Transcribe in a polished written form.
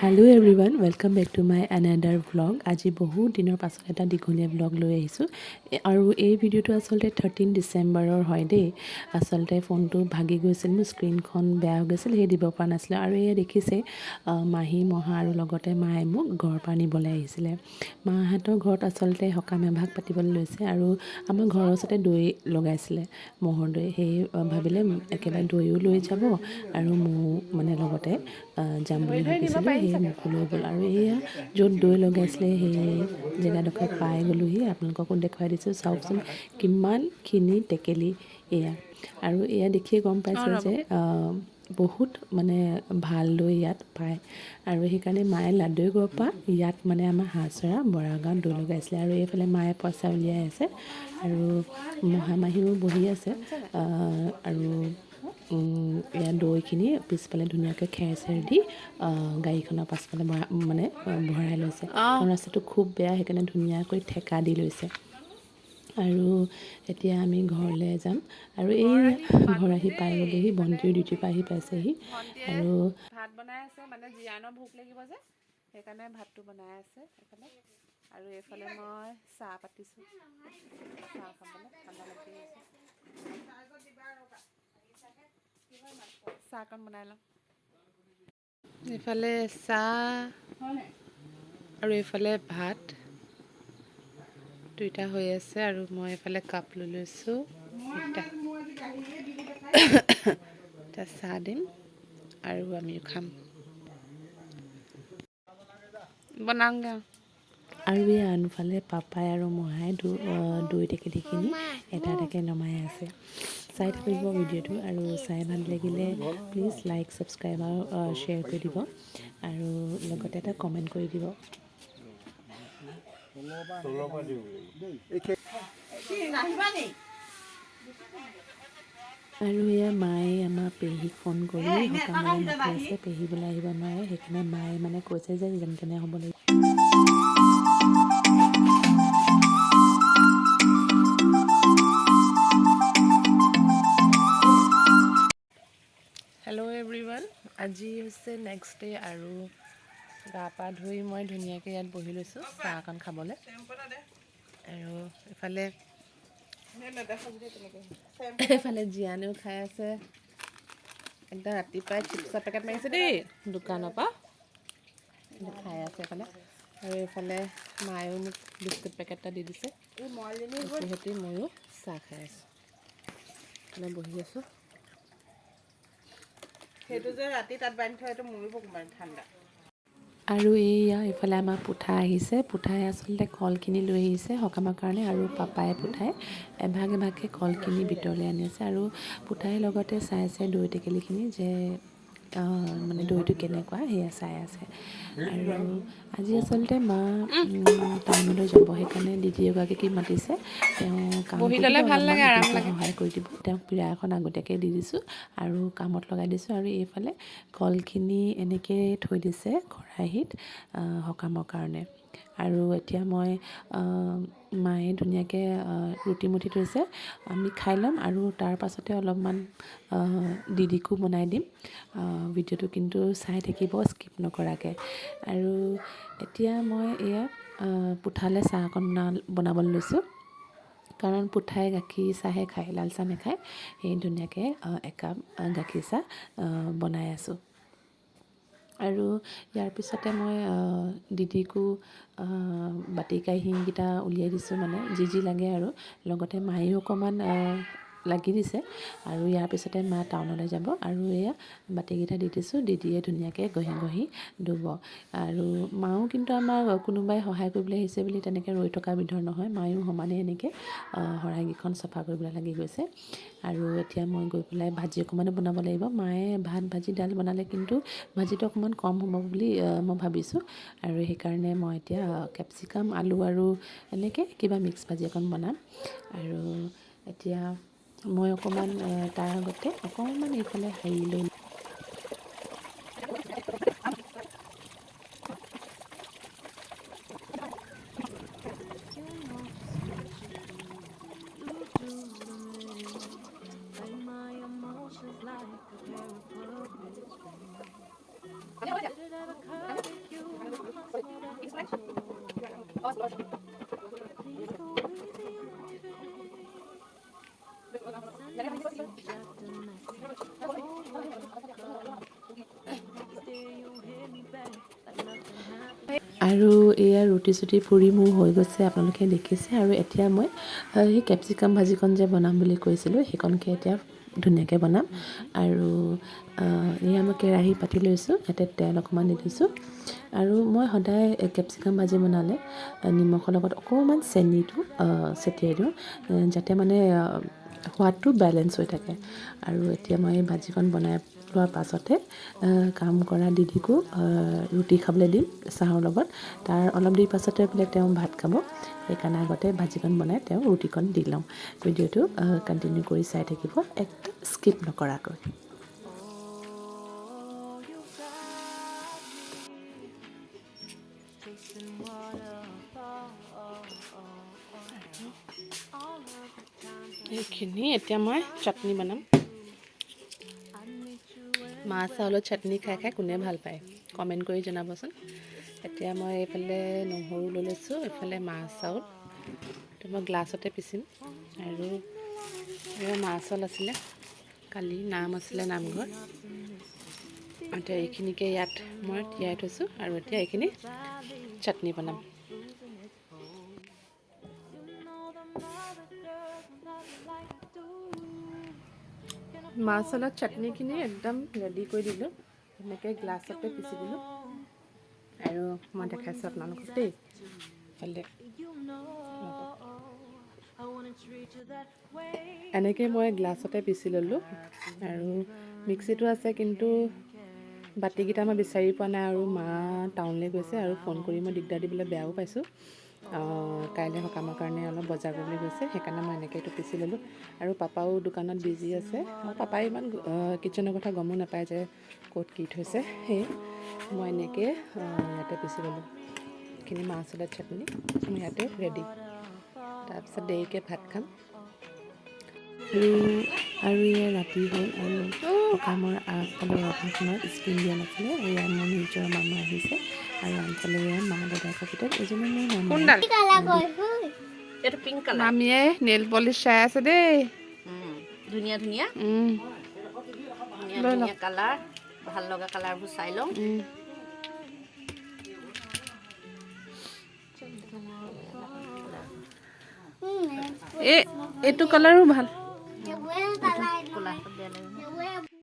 Hello everyone, welcome back to my another vlog. আজি বহুত দিনৰ পাছত এটা দীঘলীয়া vlog লৈ আহিছোঁ আৰু এই ভিডিঅ'টো আচলতে 13 ডিচেম্বৰৰ হয় দেই। আচলতে ফোনটো ভাগি গৈছিল, মোৰ স্ক্ৰীনখন বেয়া হৈ গৈছিল, সেই দিব পৰা নাছিলোঁ। আৰু এয়া দেখিছে মাহী মহা আৰু লগতে মায়ে মোক ঘৰৰ পৰা নিবলৈ আহিছিলে। মাহঁতৰ ঘৰত আচলতে সকাম এভাগ পাতিবলৈ লৈছে আৰু আমাৰ ঘৰৰ ওচৰতে দৈ লগাইছিলে, ম'হৰ দৈ। সেই ভাবিলে একেবাৰে দৈও লৈ যাব আৰু মোৰ মানে লগতে যাম বুলি ভাবিছিলোঁ। সেই মোকো লৈ গ'ল আৰু এয়া য'ত দৈ লগাইছিলে সেই জেগাডোখৰ পাই গ'লোহি। আপোনালোককো দেখুৱাই দিছোঁ, চাওকচোন কিমানখিনি টেকেলি এয়া। আৰু এয়া দেখিয়ে গম পাইছে যে বহুত মানে ভাল দৈ ইয়াত পায় আৰু সেইকাৰণে মায়ে লাডুৱে গ'ৰ পৰা ইয়াত মানে আমাৰ হাঁহচৰা বৰা গাঁৱত দৈ লগাইছিলে। আৰু এইফালে মায়ে পইচা উলিয়াই আছে আৰু মহামাহীও বহি আছে আৰু এয়া দৈখিনি পিছফালে ধুনীয়াকৈ খেৰ চেৰ দি গাড়ীখনৰ পাছফালে ভৰাই লৈছে। কাৰণ ৰাস্তাটো খুব বেয়া, সেইকাৰণে ধুনীয়াকৈ ঠেকা দি লৈছে। আৰু এতিয়া আমি ঘৰলৈ যাম আৰু এই ঘৰ আহি পাই গ'লেহি, ভণ্টিও ডিউটিৰ পৰা আহি পাইছেহি আৰু ভাত বনাই আছে, মানে জিয়ানৰ ভোক লাগিব যে সেইকাৰণে ভাতটো বনাই আছে এইফালে। আৰু এইফালে মই চাহ পাতিছোঁ, চাহ খাবলৈ ঠাণ্ডা লাগি আছে। চাহকণ বনাই লওঁ। এইফালে চাহ আৰু এইফালে ভাত দুইটা হৈ আছে আৰু মই এইফালে কাপ লৈ লৈছোঁ। এতিয়া চাহ দিম আৰু আমিও খাম। বনাওঁগৈ আৰু এই আনফালে পাপাই আৰু মহাই দৈ টেকেলিখিনি এটা এটাকৈ নমাই আছে। চাই থাকিব ভিডিঅ'টো আৰু চাই ভাল লাগিলে প্লিজ লাইক ছাবস্ক্ৰাইব আৰু শ্বেয়াৰ কৰি দিব আৰু লগতে এটা কমেণ্ট কৰি দিব। আৰু এয়া মায়ে আমাৰ পেহীক ফোন কৰি সকামলৈ মাতি আছে, পেহী বোলে আহিব নোৱাৰে, সেইকাৰণে মায়ে মানে কৈছে যে যেনে তেনে হ'ব লাগিব। হেল্ল' এভৰিৱান, আজি হৈছে নেক্সট ডে আৰু গা পা ধুই মই ধুনীয়াকৈ ইয়াত বহি লৈছোঁ চাহ অকণ খাবলৈ। আৰু এইফালে জিয়ানেও খাই আছে, একদম ৰাতিপুৱাই চিপছৰ পেকেট মাৰিছে দেই দোকানৰ পৰা, খাই আছে এইফালে। আৰু এইফালে মায়েও মোক বিস্কুট পেকেট এটা দি দিছে, সৈতে ময়ো চাহ খাই আছোঁ, মানে বহি আছোঁ। সেইটো যে ৰাতি তাত বান্ধি থোৱা, সেইটো মৰিব কিমান ঠাণ্ডা। আৰু এইয়া এইফালে আমাৰ পুঠা আহিছে, পুঠাই আচলতে কলখিনি লৈ আহিছে সকামৰ কাৰণে আৰু পাপাই পুঠাই এভাগ এভাগকৈ কলখিনি ভিতৰলৈ আনি আছে। আৰু পুঠাইৰ লগতে চাই আছে দৈ টেকেলিখিনি যে মানে দৈটো কেনেকুৱা সেয়া চাই আছে। আৰু আজি আচলতে মা টাউনলৈ যাব, সেইকাৰণে দিদি এগৰাকীক মাতিছে, তেওঁ কাম বহি কৰি ল'লে দিব, ভাল অলপমান লাগে, আৰাম ইটো লাগে। সহায় কৰি দিব। তেওঁক পীৰা এখন আগতীয়াকৈ দি দিছোঁ আৰু কামত লগাই দিছোঁ। আৰু এইফালে কলখিনি এনেকৈ থৈ দিছে খৰাহীত সকামৰ কাৰণে। আৰু এতিয়া মই মায়ে ধুনীয়াকৈ ৰুটি মুঠি থৈছে, আমি খাই ল'ম আৰু তাৰ পাছতে অলপমান দিদিকো বনাই দিম। ভিডিঅ'টো কিন্তু চাই থাকিব স্কিপ নকৰাকৈ। আৰু এতিয়া মই এয়া পুঠালৈ চাহ অকণ বনাবলৈ লৈছোঁ, কাৰণ পুঠাই গাখীৰ চাহে খায়, লাল চাহ নাখায়। সেই ধুনীয়াকৈ একাপ গাখীৰ চাহ বনাই আছোঁ। আৰু ইয়াৰ পিছতে মই দিদিকো বাতি কাঁহীকেইটা উলিয়াই দিছোঁ, মানে যি লাগে আৰু লগতে মায়েও অকণমান লাগি দিছে। আৰু ইয়াৰ পিছতে মা টাউনলৈ যাব আৰু এয়া বাতিকেইটা দি দিছোঁ, দিদিয়ে ধুনীয়াকৈ ঘঁহি ধুব। আৰু মাও কিন্তু আমাৰ কোনোবাই সহায় কৰিবলৈ আহিছে বুলি তেনেকৈ ৰৈ থকা বিধৰ নহয়, মায়েও সমানে এনেকৈ শৰাইকেইখন চফা কৰিবলৈ লাগি গৈছে। আৰু এতিয়া মই গৈ পেলাই ভাজি অকণমানো বনাব লাগিব। মায়ে ভাত ভাজি দাইল বনালে, কিন্তু ভাজিটো অকণমান কম হ'ব বুলি মই ভাবিছোঁ। আৰু সেইকাৰণে মই এতিয়া কেপচিকাম আলু আৰু এনেকৈ কিবা মিক্স ভাজি অকণ বনাম। আৰু এতিয়া মই অকণমান তাৰ আগতে অকণমান এইফালে হেৰি লৈ আৰু এয়া ৰুটি চুটি পুৰি মোৰ হৈ গৈছে, আপোনালোকে দেখিছে। আৰু এতিয়া মই সেই কেপচিকাম ভাজিকণ যে বনাম বুলি কৈছিলোঁ সেইকণকে এতিয়া ধুনীয়াকৈ বনাম। আৰু এয়া মই কেৰাহী পাতি লৈছোঁ, ইয়াতে তেল অকণমান দি দিছোঁ। আৰু মই সদায় কেপচিকাম ভাজি বনালে নিমখৰ লগত অকণমান চেনিটো ছটিয়াই দিওঁ, যাতে মানে সোৱাদটো বেলেঞ্চ হৈ থাকে। আৰু এতিয়া মই এই ভাজিকণ বনাই লোৱাৰ পাছতে কাম কৰা দিদিকো ৰুটি খাবলৈ দিম চাহৰ লগত। তাৰ অলপ দেৰি পাছতে বোলে তেওঁ ভাত খাব, সেইকাৰণে আগতে ভাজিকণ বনাই তেওঁ ৰুটিকণ দি লওঁ। ভিডিঅ'টো কণ্টিনিউ কৰি চাই থাকিব, একদম স্কিপ নকৰাকৈ। এইখিনি এতিয়া মই চাটনি বনাম। মাছ চাউলৰ চাটনি খাই খাই কোনে ভাল পায় কমেণ্ট কৰি জনাবচোন। এতিয়া মই এইফালে নহৰু লৈ লৈছোঁ, এইফালে মাছ চাউল তো মই গ্লাছতে পিচিম। আৰু এয়া মাছ চাউল আছিলে, কালি নাম আছিলে নামঘৰ। এতিয়া এইখিনিকে ইয়াত মই তিয়াই থৈছোঁ আৰু এতিয়া এইখিনি চাটনি বনাম। মাছ চাউলৰ চাটনিখিনি একদম ৰেডি কৰি দিলোঁ, এনেকৈ গ্লাছতে পিচি দিলোঁ। আৰু মই দেখাইছোঁ আপোনালোকক দেই, ভালে এনেকৈ মই গ্লাছতে পিচি ল'লোঁ। আৰু মিক্সিটো আছে কিন্তু বাতিকেইটা মই বিচাৰি পোৱা নাই, আৰু মা টাউনলৈ গৈছে আৰু ফোন কৰি মই দিগদাৰ দিবলৈ বেয়াও পাইছোঁ। কাইলৈ সকামৰ কাৰণে অলপ বজাৰ কৰিবলৈ গৈছে, সেইকাৰণে মই এনেকৈ এইটো পিচি ল'লোঁ। আৰু পাপাও দোকানত বিজি আছে, আৰু পাপাই ইমান কিটচেনৰ কথা গমো নাপায় যে ক'ত কি থৈছে। সেই মই এনেকৈ ইয়াতে পিচি ল'লোঁ। এইখিনি মাছ চাউলৰ চাটনি মোৰ ইয়াতে ৰেডি। তাৰপিছত দেৰিকৈ ভাত খাম। আৰু এয়া ৰাতি হ'ল, আৰু সকামৰ আগফালে ৱালখনত স্ক্ৰীণ দিয়া নাছিলে। এয়া মোৰ নিজৰ মামা আহিছে, আৰু আনফালে এয়া মা দাদাকৰ ভিতৰত এজনে মোৰ মামা। মামীয়ে নেইল পলিচ চাই আছে দেই। ধুনীয়া ধুনীয়া ধুনীয়া ধুনীয়া কালাৰ, ভাল লগা কালাৰবোৰ চাই লওঁ। এইটো কালাৰো ভাল। ক'লাটো বেয়া লাগে।